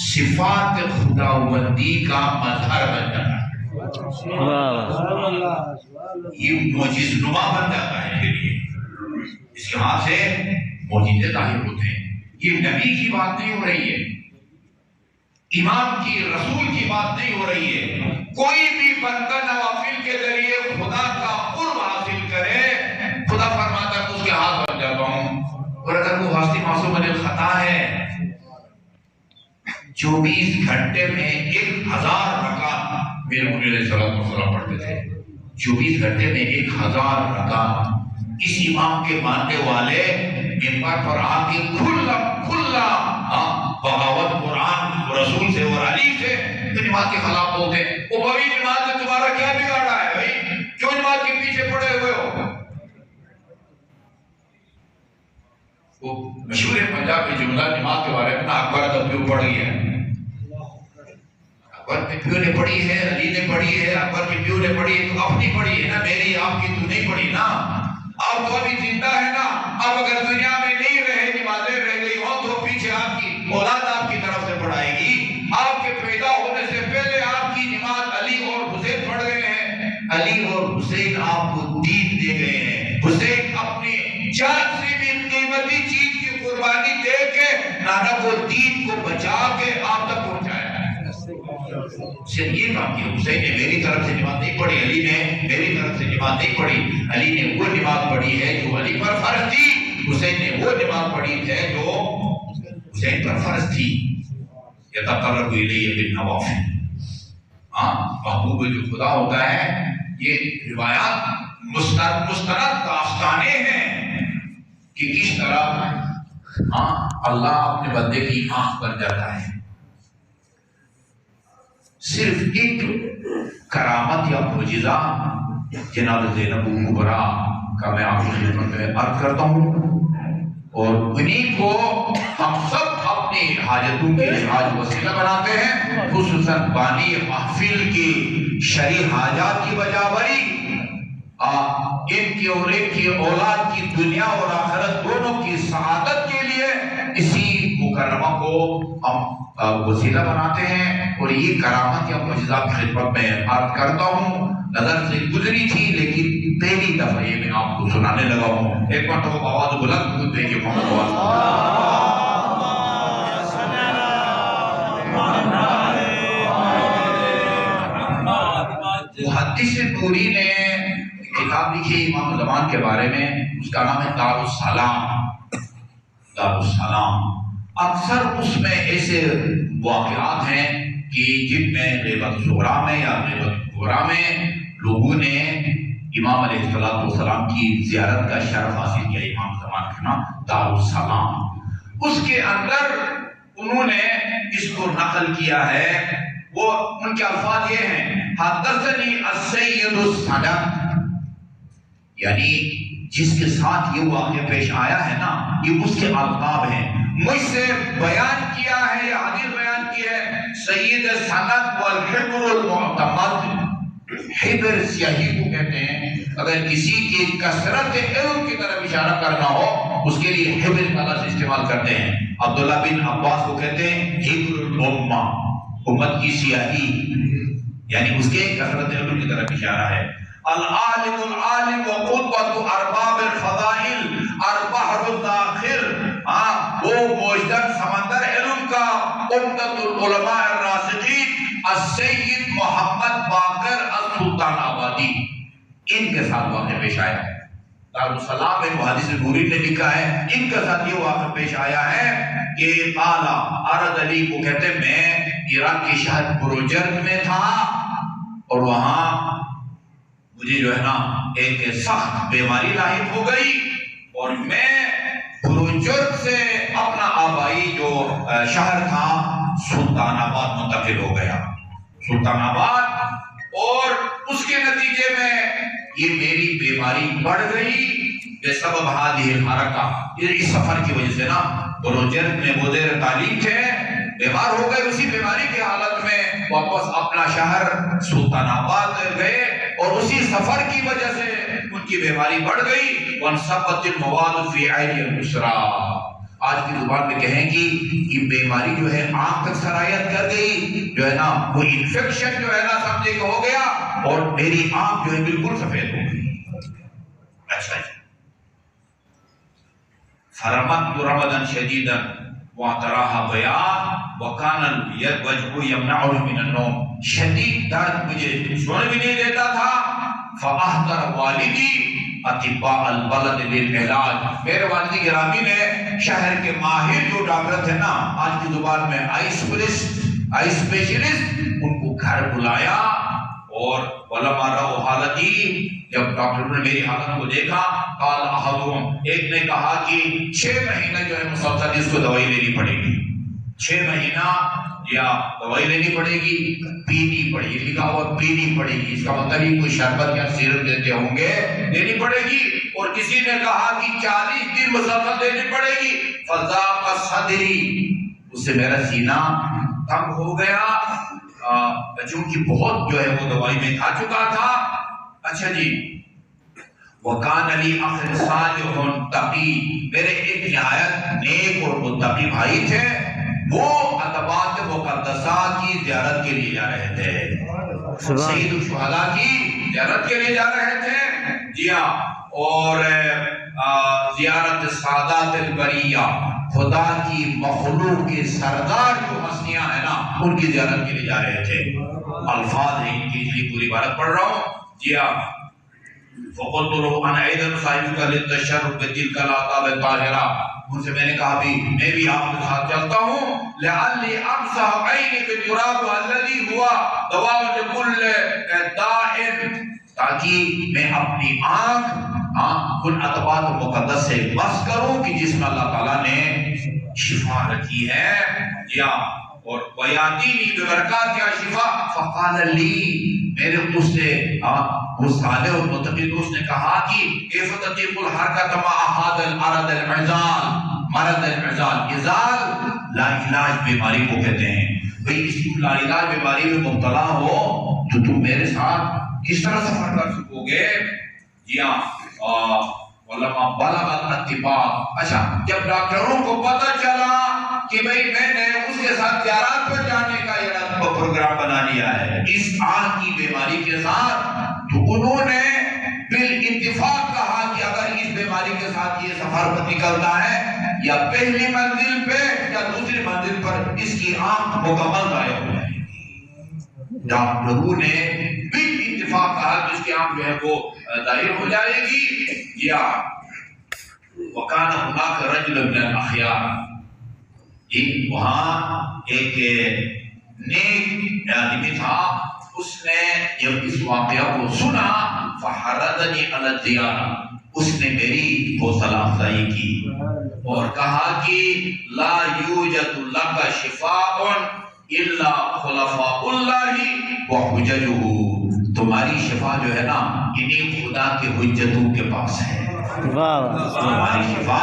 صفات خداوندی کا مظہر بن جاتا ہے، یہ معجز نما بن جاتا ہے. اس کے ہاتھ سے معجزے ظاہر ہوتے ہیں. یہ نبی کی بات نہیں ہو رہی ہے، امام کی، رسول کی بات نہیں ہو رہی ہے. کوئی بھی بندہ نوافل کے ذریعے خدا کا قرب حاصل کرے، خدا فرماتا ہے اس کے ہاتھ بن جاتا ہوں. اور اگر وہ ہستی معصوم الخطا ہے، 24 گھنٹے میں 1000 رکعت میرے نبی علیہ السلام پڑھتے تھے. 24 گھنٹے میں 1000 رکعت. اس امام کے ماننے والے منبر پر آ کے کھلا بغاوت قرآن رسول سے اور علی سے تو نماز کے خلاف بولتے ہیں. وہ بھائی نماز نے تمہارا کیا بگاڑا ہے بھائی، کیوں نماز کے پیچھے پڑے ہوئے ہو؟ وہ مشہور ہے پنجاب میں جملہ نماز کے بارے میں نا، اکبر کا پیو پڑھ گیا. اکبر کے پیو نے پڑھی ہے، علی نے پڑھی ہے، اکبر کے پیو نے پڑھی ہے، تو اپنی پڑھی ہے نا، میری آپ کی تو نہیں پڑھی نا. آپ تو ابھی زندہ ہے نا. اب اگر دنیا میں نہیں رہے، نمازیں رہ گئی ہوں تو پیچھے آپ کی اولاد آپ کی طرف سے پڑھائے گی. آپ کے پیدا ہونے سے پہلے آپ کی نماز علی اور حسین پڑھ گئے ہیں. علی اور حسین آپ کو دین دے گئے ہیں. حسین اپنی جان سے بھی قیمتی چیز کی قربانی دے کے نانا کو دین کو بچا کے آپ تک پہنچایا ہے. حسین یہ کام کیا. حسین نے میری طرف سے نماز نہیں پڑھی، علی نے میری طرف سے نماز نہیں پڑھی. علی نے وہ نماز پڑھی ہے جو علی پر فرض تھی، حسین نے وہ نماز پڑھی ہے جو حسین پر فرض تھی. یتقرب الیہ بالنوافل. محبوب جو خدا ہوتا ہے، یہ روایات مستند داستانیں ہیں کہ کس طرح اللہ اپنے بندے کی آنکھ بن جاتا ہے. صرف ایک کرامت یا معجزہ جناب زینب کبریٰ کا میں آپ کی خدمت میں عرض کرتا ہوں، اور انہیں کو ہم سب اپنی حاجتوں کے لحاظ وسیلہ بناتے ہیں. خصوصاً بانی محفل کی شرعی حاجات کی بجاوری، ان کی اور ان کی اولاد کی دنیا اور آخرت دونوں کی سعادت کے لیے اسی مکرمہ کو ہم وسیلہ بناتے ہیں. اور یہ کرامت یا معجزات خدمت میں عرض کرتا ہوں، نظر سے گزری تھی لیکن پہلی دفعہ یہ میں آپ کو سنانے لگا ہوں. ایک مرتبہ آواز بلند خود دیکھیے محمد محدث نوری نے کتاب لکھی امام زمان کے بارے میں، اس کا نام ہے دار السلام. دار السلام اکثر اس میں ایسے واقعات ہیں کہ جن میں غیبت صغریٰ میں یا غیبت کبریٰ میں لوگوں نے امام علیہ السلام کی زیارت کا شرف حاصل کیا. امام زمان کا نام دار السلام. اس کے اندر انہوں نے اس کو نقل کیا ہے. وہ ان کے الفاظ یہ ہیں: حدثنی السید الصدق یعنی جس کے ساتھ یہ واقعہ پیش آیا ہے نا، یہ اس کے القاب ہیں۔ مجھ سے بیان کیا ہے، یہ حدیث بیان کی ہے، سید سند والحبر المعتمد۔ حبر سیاہی کو کہتے ہیں، اگر کسی کی کثرت علم کی طرف اشارہ کرنا ہو اس کے لیے حبر کا لفظ استعمال کرتے ہیں۔ عبداللہ بن عباس کو کہتے ہیں حبر الامہ، امت کی سیاہی، یعنی اس کے کثرت علم کی طرف اشارہ ہے۔ العالم العالم وقدوۃ ارباب الفضائل البحر الداخل، وہ موجدت سمندر علم کا عمدۃ العلماء الراسخین السید محمد باقر السلطان آبادی، ان کے ساتھ واقعہ پیش آیا ہے۔ دارالسلام میں محدث نوری نے لکھا ہے ان کے ساتھ یہ واقعہ پیش آیا ہے کہ قالا عرض علی کو کہتے ہیں میں عراق کے شہر بروجرد میں تھا اور وہاں مجھے جو ہے نا ایک سخت بیماری لاحق ہو گئی اور میں بروجرد سے اپنا آبائی جو شہر تھا سلطان آباد منتقل ہو گیا، سلطان آباد، اور اس کے نتیجے میں یہ میری بیماری بڑھ گئی بے سبب ہادی الحرکہ، اس سفر کی وجہ سے نا بروجرد میں وہ زیر تعلیم تھے، بیمار ہو گئے، اسی بیماری کی حالت میں واپس اپنا شہر سلطان آباد گئے اور اسی سفر کی وجہ سے ان کی بیماری بڑھ گئی۔ وانصبت المواد فی عین البصرہ، آج کی زبان میں کہیں کہ یہ بیماری جو ہے آنکھ تک سرایت کر گئی، جو ہے نا وہ انفیکشن جو ہے نا سمجھے کہ ہو گیا اور میری آنکھ جو ہے بالکل سفید ہو گئی۔ اچھا جی، فرمت رمضان شدیدا واعتراها بیان وکان الوجه یمنعه من النوم، شدید درد مجھے سونے بھی نہیں دیتا تھا۔ فاحضر والدی اطباء البلد للعلاج، میرے والد گرامی نے شہر کے ماہر جو ڈاکٹر تھے نا، آج کی زبان میں آئی اسپیشلسٹ، ان کو گھر بلایا اور ولما رأوا حالتی، جب ڈاکٹر نے میری حالت کو دیکھا، قال احدهم، ایک نے کہا کہ 6 مہینہ جو ہے مسلسل اس کو دوائی لینی پڑے گی، 6 مہینہ یا دوائی لینی پڑے گی، پینی پڑے گی، لکھا ہوا پینی پڑے گی، اس کا مطلب ہی کوئی شربت یا سیرپ دیتے ہوں گے، لینی پڑے گی۔ اور کسی نے کہا کہ 40 دن مسلسل لینی پڑے گی۔ فضاق صدری، اس سے میرا سینہ تنگ ہو گیا، چونکہ بہت جو ہے وہ دوائی میں کھا چکا تھا۔ اچھا جی، وکان علی اخ صالح تقی، میرے ایک نہایت نیک اور متقی بھائی تھے، وہ ادبات مقدسات کی زیارت کے لیے جا رہے تھے، سید الشہداء کی زیارت کے لیے جا رہے تھے جی ہاں، اور زیارت سادات البریہ، خدا کی مخلوق کے سردار جو ہستیاں ہیں نا ان کی زیارت کے لیے جا رہے تھے۔ الفاظ ہیں ان کی لیے پوری عبارت پڑھ رہا ہوں جی ہاں۔ فقلت له انا ايضا صاحبك للتشرف بتلك الاعطاب الطاهره، ان سے میں نے کہا بھی میں بھی آپ کے ساتھ چلتا ہوں، لعلی امسح عینی بالتراب الذي هو دواء لكل داء، تاکہ میں اپنی آنکھ ان عطبات مقدس سے بس کروں کہ جس میں اللہ تعالیٰ نے شفا رکھی ہے یا اور ویاتینی ببرکات یا شفا۔ فقال لی، میرے اس سے وہ صالح اور متقی دوست نے کہا کہ کیف تطیق الحرکت مع هذا الارض العزال، مرض العزال، عزال لا علاج بیماری کو کہتے ہیں، بھئی اس کی لا علاج بیماری میں مبتلا ہو تو تم میرے ساتھ کس طرح سفر کر سکو گے؟ جی ہاں، علماء بلغ الاتفاق، اچھا جب ڈاکٹروں کو پتہ چلا کہ بھئی میں نے اس کے ساتھ زیارت پر جانے کا یہ پروگرام بنا لیا ہے اس آنکھ کی بیماری کے ساتھ، تو انہوں نے بالاتفاق کہا کہ اگر اس بیماری کے ساتھ یہ سفر پر نکلتا ہے یا پہلی منزل پہ یا دوسری منزل پر اس کی آنکھ مکمل ضائع ہو جائے گی۔ ڈاکٹروں نے بالاتفاق کہا کہ اس کی آنکھ جو ہے وہ ظاہر ہو جائے گی۔ یا وکان هناک رجل من الاخیار، وہاں ایک نیک آدمی تھا، اس نے جب اس واقعہ کو سنا فحرضنی علی الزیارہ، اس نے میری حوصلہ افزائی کی اور کہا کہ لا یوجد لک شفاء الا خلفاء اللہ وحججہ، تمہاری شفا جو ہے نا انہیں خدا کے حجتوں کے پاس ہے. تمہاری شفا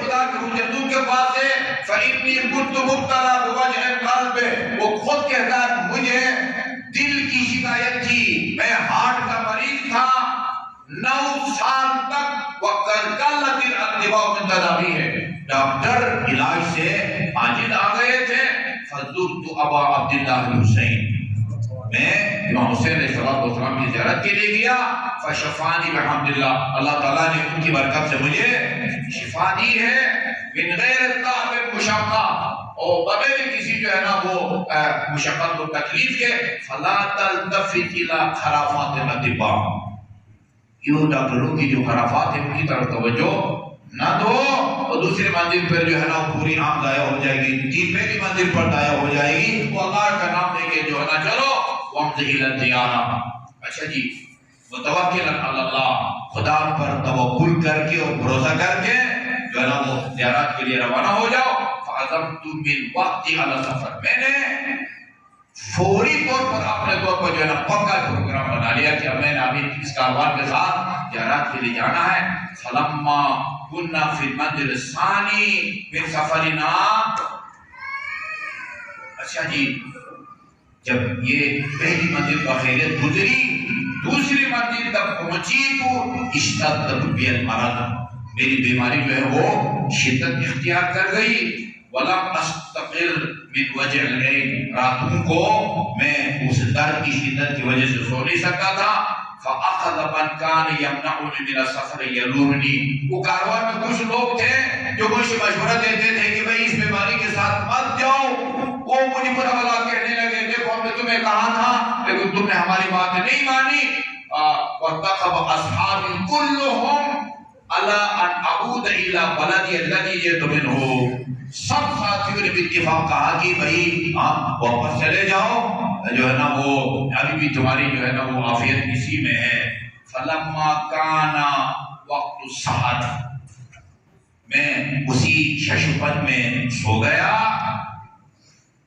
خدا کے حجتوں کے پاس ہے. فَإِنِّي كُنْتُ مُبْتَلَىٰ بِوَجْعِ الْقَلْبِ، وہ خود کہتا ہے مجھے دل کی شکایت تھی، میں ہارٹ کا مریض تھا 9 سال تک. وَقَدْ قَلَّتِ الْأَطِبَاءُ مِنْ تَدَاوِيهِ، ڈاکٹر علاج سے عاجز آ گئے تھے. فَزُرْتُ أَبَا عَبْدِ اللَّهِ الْحُسَيْنِ، میں امام حسین علیہ السلام کی زیارت کے لیے گیا. فَشَفَانِي بِحَمْدِ اللَّهِ، اللہ تعالیٰ نے ان کی برکت سے مجھے شفا دی ہے. من غیر تعب مشقہ، اور بغیر کسی جو ہے نا وہ مشقت و تکلیف کے. فَلَا تَلْتَفِتْ إِلَىٰ خَرَافَاتِ الْأَطِبَاءِ، یہ ڈاکٹروں کی جو خرافات ہیں ان کی طرف توجہ نہ دو. اور دوسری منزل پر جو ہے نا پوری آنکھ ضائع ہو جائے گی، پہلی منزل پر ضائع ہو جائے گی. وہ اللہ کا نام لے کے جو ہے نا چلو وَامْضِ إِلَى الدِّيَانَةِ. اچھا جی، متوکل علی اللہ، خدا پر توکل کر کے اور بھروسہ کر کے جو ہے نا وہ زیارت کے لیے روانہ ہو جاؤ. فَعَزَمْتُ بِالْوَقْتِ عَلَى السَّفَرِ، میں نے فوری طور پر اپنے طور پر جو ہے نا پکا پروگرام بنا لیا کہ اب میں نے ابھی اس کاروبار کے ساتھ زیارت کے لیے جانا ہے. فَلَمَّا كُنَّا فِي الْمَنْزِلِ الثَّانِي مِنْ سَفَرِنَا، اچھا جی، جب یہ پہلی منزل کا خیریت گزری، دوسری منزل تک پہنچی تو اشتد بی المرض، میری بیماری جو ہے وہ شدت اختیار کر گئی. وَلَمْ أَسْتَقِرْ مِنْ وَجْعِ الْعَيْنِ، راتوں کو میں اس درد کی شدت کی وجہ سے سو نہیں سکتا تھا. فَأَخَذَ مَنْ كَانَ يَمْنَعُنِي مِنَ السَّفَرِ يَلُومُنِي، وہ کاروان میں کچھ لوگ تھے جو مجھے مشورہ دیتے تھے کہ بھئی اس بیماری کے ساتھ مت جاؤ. وہ مجھے برا بھلا کہنے لگے، دیکھو ہم نے تمہیں کہا تھا لیکن تم نے ہماری بات نہیں مانی. وَاتَّخَذَ أَصْحَابِي كُلُّهُمْ عَلَىٰ أَنْ أَعُودَ إِلَىٰ بَلَدِيَ الَّذِي جِئْتُ مِنْهُ، سب ساتھیوں نے بھی اتفاق کہا کہ بھئی آپ واپس چلے جاؤ، جو ہے نا وہ ابھی بھی تمہاری جو ہے نا وہ عافیت اسی میں ہے. فَلَمَّا كَانَ وَقْتُ السَّحَرِ، میں اسی ششپت میں سو گیا.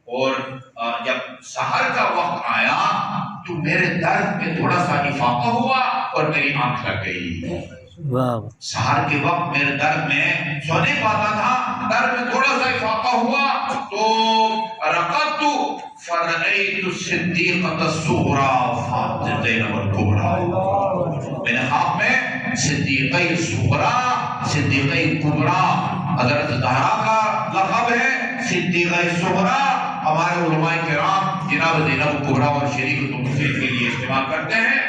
اور جب سحر کا وقت آیا تو میرے درد میں تھوڑا سا افاقہ ہوا اور میری آنکھ لگ گئی. سحر کے وقت میرے درد میں سو نہیں پاتا تھا، درد میں تھوڑا سا افاقہ ہوا تو رقدت فرأيت الصديقة الصغرى فاطمة زینب الکبریٰ، میں نے خواب میں صدیقہ صغریٰ صدیقہ کبریٰ، حضرت زہرا کا لقب ہے صدیقہ صغریٰ. ہمارے علماء کرام جناب زینب کبریٰ اور شریک تفسیر کے لیے استعمال کرتے ہیں.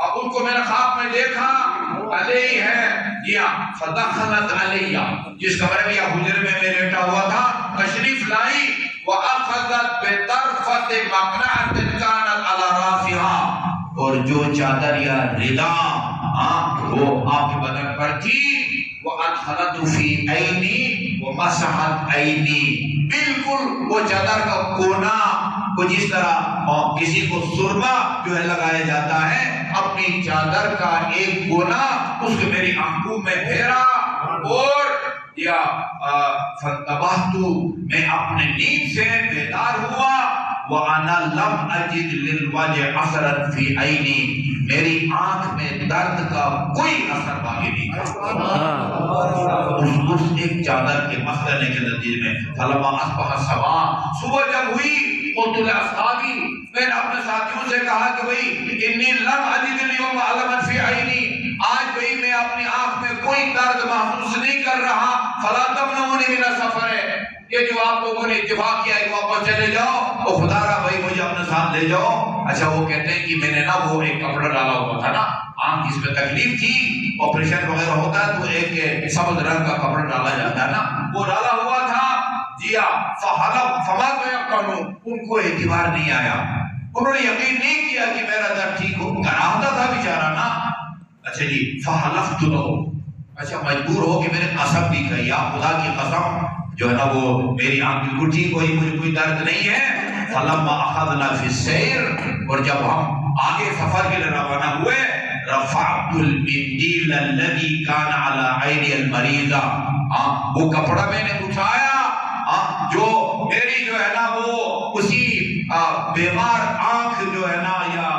اب ان کو میں نے خواب میں دیکھا، علی ہے یا فدخلت علیہ، جس کمرے میں یا حجرے میں میں لیٹا ہوا تھا، تشریف لائی. وَأَخَذَتْ بِطَرْفَةِ مَقْنَعَةٍ كَانَتْ عَلَى رَاسِهَا، اور جو چادر یا ردا وہ آپ کے بدن پر تھی. وَأَدْخَلَتْ فِي عَيْنِي وَمَسَحَتْ عَيْنِي، بالکل وہ چادر کا کونا کو جس طرح کسی کو سرما جو ہے لگایا جاتا ہے، اپنی چادر کا ایک کونا اس کو میری آنکھوں میں پھیرا. اور یا فانتبہت، میں اپنے نیند سے بیدار ہوا. وَأَنَا لَمْ أَجِدْ لِلْوَجْعِ أَثَرًا فِي عَيْنِي، میری آنکھ میں درد کا کوئی اثر باقی نہیں تھا اس ایک چادر کے مسئلے کے نتیجے میں. فَلَمَّا أَصْبَحَ الصَّبَاحُ، صبح جب ہوئی، قُلْتُ لِأَصْحَابِي، میں نے اپنے ساتھیوں سے کہا کہ بھئی إِنِّي لَمْ أَجِدْ الْيَوْمَ أَلَمًا فِي عَيْنِي، آج بھئی میں اپنی آنکھ میں کوئی درد محسوس نہیں کر رہا. فَلَا تَمْنَعُونِي مِنَ السَّفَرِ، یہ جو آپ لوگوں نے اتفاق کیا ہے کہ واپس چلے جاؤ تو خدا را بھائی مجھے اپنے ساتھ لے جاؤ. اچھا وہ کہتے ہیں کہ میں نے نا وہ ایک کپڑا ڈالا ہوا تھا نا، آنکھ جس میں تکلیف تھی، آپریشن وغیرہ ہوتا ہے تو ایک سبز رنگ کا کپڑا ڈالا جاتا ہے نا، وہ ڈالا ہوا تھا. جیا فما تیقنوا، ان کو اعتبار نہیں آیا، انہوں نے یقین نہیں کیا کہ میرا درد ٹھیک ہو، کراہتا تھا بیچارہ نا. اچھا جی فحلفت له، اچھا مجبور ہو کہ میں نے قسم بھی کہی، یا خدا کی قسم جو ہے نا وہ میری آنکھ بالکل ٹھیک ہوئی، مجھے کوئی درد نہیں ہے. فلما اخذنا فی السیر، اور جب ہم آگے سفر کے لیے روانہ ہوئے، فرفعت المندیل الذی کان علی عین المریضہ، وہ کپڑا میں نے اٹھایا جو میری جو ہے نا وہ اسی بیمار آنکھ جو ہے نا یا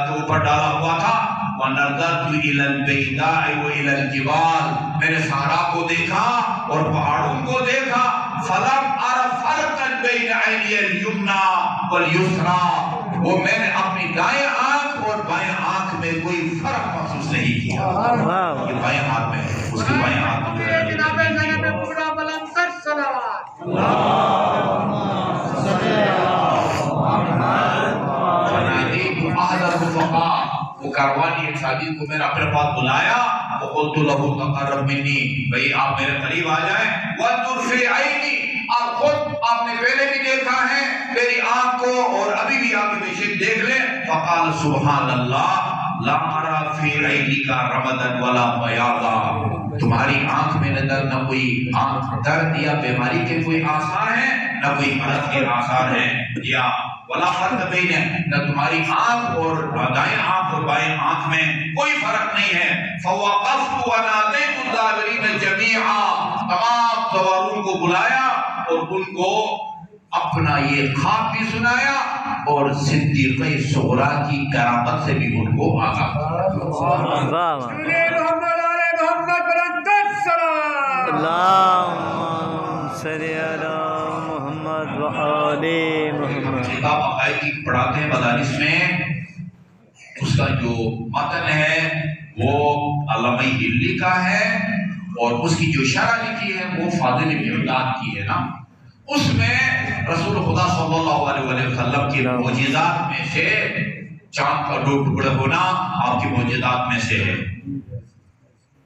جو اوپر ڈالا ہوا تھا، وَنَظَرْتُ إِلَى الْبَيْدَاءِ وَإِلَى الْجِبَالِ، میں نے صحرا کو دیکھا اور پہاڑوں کو دیکھا، فَلَمْ أَرَ فَرْقًا بَيْنَ عَيْنِيَ الْيُمْنَى وَالْيُسْرَى، وہ میں نے اپنی دائیں آنکھ اور بائیں آنکھ میں کوئی فرق محسوس نہیں کیا۔ یہ بائیں ہاتھ میں ہے، اس کی بائیں ہاتھ میں ہے۔ جناب زینب کبریٰ بلند تر صلوات۔ فنادیت احد الرفقاء، وہ کاروانی ایک شادی کو میں نے اپنے پاس بلایا، وقلت له تقرب منی، بھئی آپ میرے قریب آ جائیں، وانظر فی عینی، آپ خود آپ نے پہلے بھی دیکھا ہے میری آنکھ کو اور ابھی بھی آپ کے پیچھے دیکھ لیں۔ فقال سبحان اللہ لا ارى فی عینک رمدا ولا بیاضا، تمہاری آنکھ میں نہ کوئی آنکھ درد یا بیماری کے کوئی آثار ہیں، نہ کوئی مرض کے آثار ہیں، یا ولا فرق بین، نہ تمہاری آنکھ اور دائیں آنکھ اور بائیں آنکھ میں کوئی فرق نہیں ہے۔ فوقفت ونادیت الزائرین جمیعا، تمام زواروں کو بلایا اور ان کو اپنا یہ خواب بھی سنایا اور صدیقہ صغریٰ کی کرامت سے بھی ان کو آگاہ کیا۔ محمد آل محمد بلند تر صلوات۔ اللہم صلی علی محمد و آل محمد۔ کتاب عقائد کی پڑھاتے ہیں مدارس میں، اس کا جو متن ہے وہ علامہ ہلی کا ہے اور اس کی جو شرح لکھی ہے وہ فاضل بن عیاض کی ہے نا۔ اس میں رسول خدا صلی اللہ علیہ وسلم کے معجزات میں سے چاند کا دو ٹکڑے ہونا آپ کے معجزات میں سے ہے،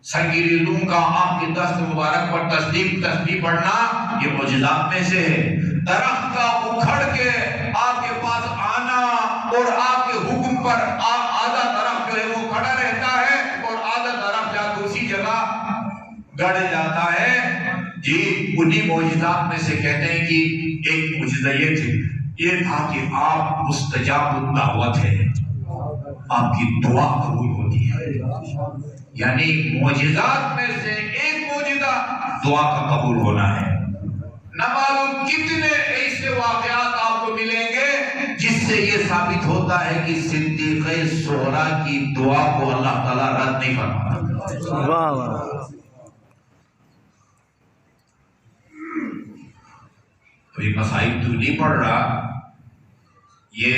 سنگریزوں کا آپ کے دست مبارک پر تسبیح پڑھنا یہ معجزات میں سے ہے، درخت کا اکھڑ کے آپ کے پاس آنا اور آپ کے حکم پر آدھا درخت جو ہے وہ کھڑا رہتا ہے اور آدھا درخت جا کے اسی جگہ گڑ جاتا ہے، جی انہی معجزات میں سے کہتے ہیں کہ ایک معجزہ یہ تھا کہ آپ مستجاب الدعوت ہے، آپ کی دعا قبول ہوتی ہے، یعنی معجزات میں سے ایک معجزہ دعا کا قبول ہونا ہے۔ نہ معلوم کتنے ایسے واقعات آپ کو ملیں گے جس سے یہ ثابت ہوتا ہے کہ صدیقہ صغریٰ کی دعا کو اللہ تعالیٰ رد نہیں فرماتا۔ واہ واہ۔ کوئی مسائل تو نہیں پڑھ رہا، یہ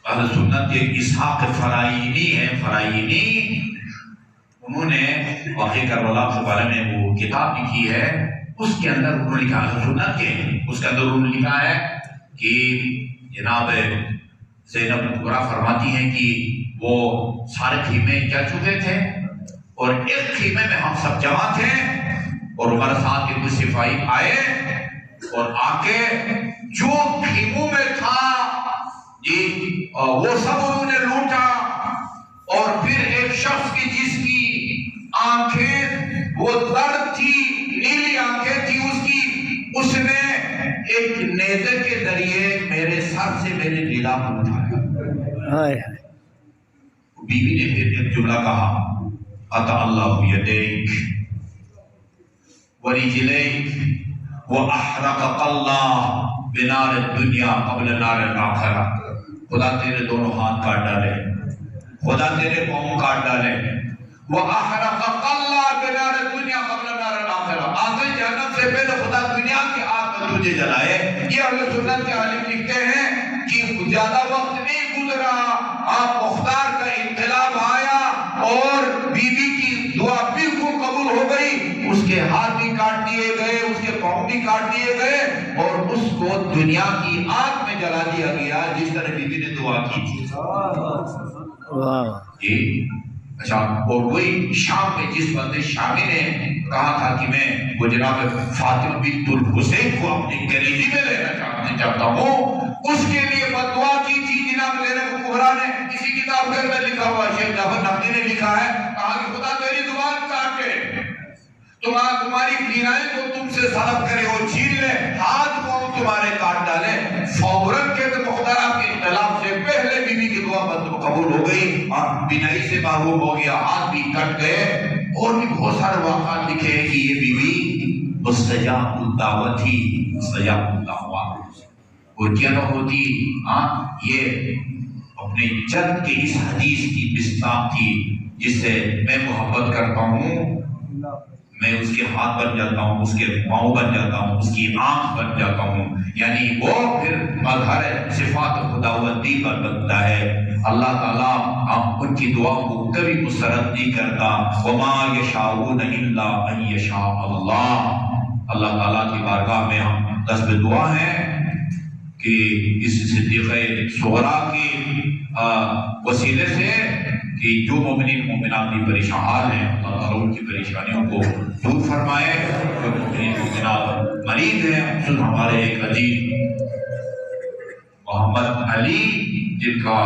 اہل سنت کے اسحاق فرائینی ہے، فرائینی انہوں نے واقعہ کربلا کے بارے میں وہ کتاب لکھی ہے، اس کے اندر انہوں نے لکھا ہے سنت کے، اس کے اندر انہوں نے لکھا ہے کہ جناب زینب کبریٰ فرماتی ہیں کہ وہ سارے خیمے جا چکے تھے اور ایک خیمے میں ہم سب جمع تھے اور ہمارے ساتھ کے کچھ سپاہی آئے اور آ کے جو خیموں میں تھا جی وہ سب انہوں نے لوٹا، اور پھر ایک شخص کی جس کی آنکھیں وہ درد تھی، نیلی آنکھیں تھی اس کی، اس نے ایک نیزے کے ذریعے میرے سر سے میرے نیلا کو اٹھایا۔ بیوی نے پھر ایک جملہ کہا، قطع اللہ یدیک ورجلیک وَأَحْرَقَ اللَّهُ بِنَارِ الدُّنْيَا قَبْلَ نَارِ الْآخِرَةِ، خدا تیرے دونوں ہاتھ کاٹ ڈالے، خدا تیرے پاؤں کاٹ ڈالے، وَأَحْرَقَ اللَّهُ بِنَارِ الدُّنْيَا قَبْلَ نَارِ الْآخِرَةِ، آخری جہنم سے پہلے خدا دنیا کی آگ میں تجھے جلائے۔ یہ اہل سنت کے عالم لکھتے ہیں کہ زیادہ وقت نہیں گزرا، آپ مختار کا انقلاب آیا اور بیوی کی دعا بالکل قبول ہو گئی، اس کے ہاتھ بھی کاٹ دیے گئے، اس کے پاؤں بھی کاٹ دیے گئے اور اس کو دنیا کی آگ میں جلا دیا گیا جس طرح بیوی نے دعا کی تھی۔ جی اچھا، اور وہی شام میں جس بندے شامی نے کہا تھا کہ میں وہ جناب فاطمہ بنت الحسین کو اپنی کلیجی میں لینا چاہتا ہوں، اس کے لیے بددعا کی تھی جناب زینب کبریٰ نے۔ اسی کتاب کے اندر لکھا ہوا شیخ جعفر نقوی نے لکھا ہے، کہا کہ خدا تیری زبان کاٹے، تمہاری بینائی کو تم سے سلب کرے اور چھین لے، ہاتھ پاؤں تمہارے کاٹ ڈالے۔ فوراً کے مختار کے انقلاب سے پہلے بیوی کی دعا محبت قبول ہو گئی، بینائی سے محروم ہو گیا، ہاتھ بھی کٹ گئے، اور بھی بہت سارے واقعات لکھے ہیں کہ یہ بیوی مستجاب الدعوت تھی، مستجاب الدعوت، اور کیا نہ ہوتی یہ اپنے جد کے اس حدیث کی مصداق تھی، جس سے میں محبت کرتا ہوں، میں اس کے ہاتھ بن جاتا ہوں، اس کے پاؤں بن جاتا ہوں، اس کی آنکھ بن جاتا ہوں، یعنی وہ پھر مظہر صفات خداوندی پر بنتا ہے۔ اللہ تعالیٰ ان کی دعاؤں کو کبھی مسترد نہیں کرتا، وما یشاءون الا ان یشاء اللہ۔ اللہ تعالیٰ کی بارگاہ میں ہم دست دعا ہیں کہ اس صدیقہ صغریٰ کے وسیلے سے کہ جو مومنین مومنات بھی پریشان ہیں، اللہ تعالیٰ ان کی پریشانیوں کو دور فرمائے، جو مومنین مومنات مریض ہیں، خصوصاً ہمارے ایک عزیز محمد علی جن کا